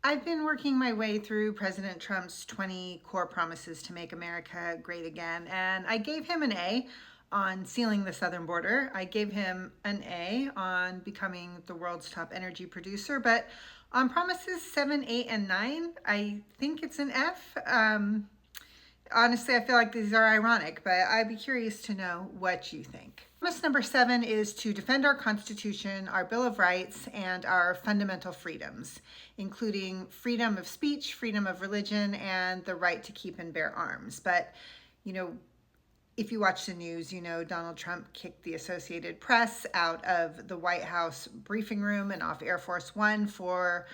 I've been working my way through President Trump's 20 core promises to make America great again, and I gave him an A on sealing the southern border. I gave him an A on becoming the world's top energy producer, but on promises 7, 8, and 9, I think it's an F. Honestly, I feel like these are ironic, but I'd be curious to know what you think. Promise number 7 is to defend our Constitution, our Bill of Rights, and our fundamental freedoms, including freedom of speech, freedom of religion, and the right to keep and bear arms. But, if you watch the news, Donald Trump kicked the Associated Press out of the White House briefing room and off Air Force One for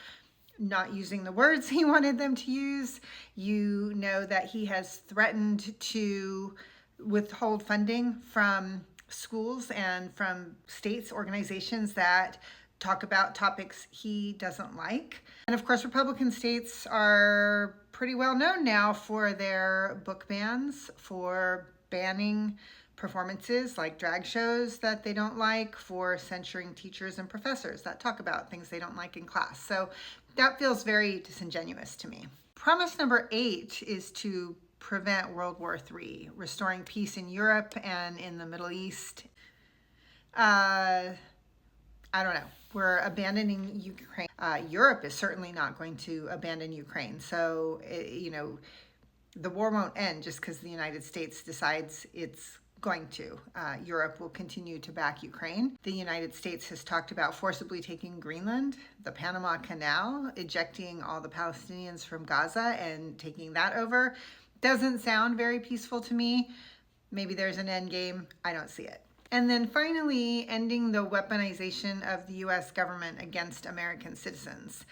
not using the words he wanted them to use. You know that he has threatened to withhold funding from schools and from states, organizations that talk about topics he doesn't like. And of course, Republican states are pretty well known now for their book bans, for banning performances like drag shows that they don't like, for censoring teachers and professors that talk about things they don't like in class. So that feels very disingenuous to me. Promise number 8 is to prevent World War III, restoring peace in Europe and in the Middle East. I don't know. We're abandoning Ukraine. Europe is certainly not going to abandon Ukraine. So, the war won't end just because the United States decides it's going to. Europe will continue to back Ukraine. The United States has talked about forcibly taking Greenland, the Panama Canal, ejecting all the Palestinians from Gaza and taking that over. Doesn't sound very peaceful to me. Maybe there's an end game. I don't see it. And then finally, ending the weaponization of the US government against American citizens.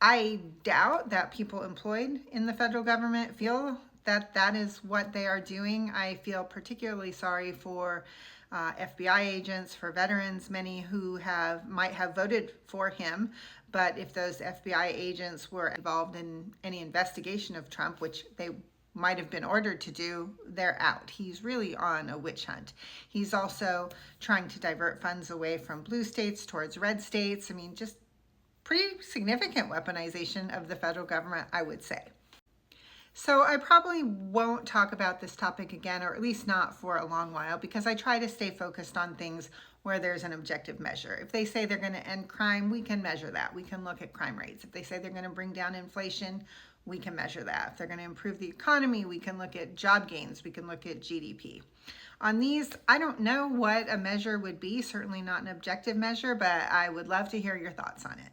I doubt that people employed in the federal government feel that that is what they are doing. I feel particularly sorry for FBI agents, for veterans, many who might have voted for him, but if those FBI agents were involved in any investigation of Trump, which they might have been ordered to do, they're out. He's really on a witch hunt. He's also trying to divert funds away from blue states towards red states. I mean, just pretty significant weaponization of the federal government, I would say. So I probably won't talk about this topic again, or at least not for a long while, because I try to stay focused on things where there's an objective measure. If they say they're going to end crime, we can measure that. We can look at crime rates. If they say they're going to bring down inflation, we can measure that. If they're going to improve the economy, we can look at job gains. We can look at GDP. On these, I don't know what a measure would be, certainly not an objective measure, but I would love to hear your thoughts on it.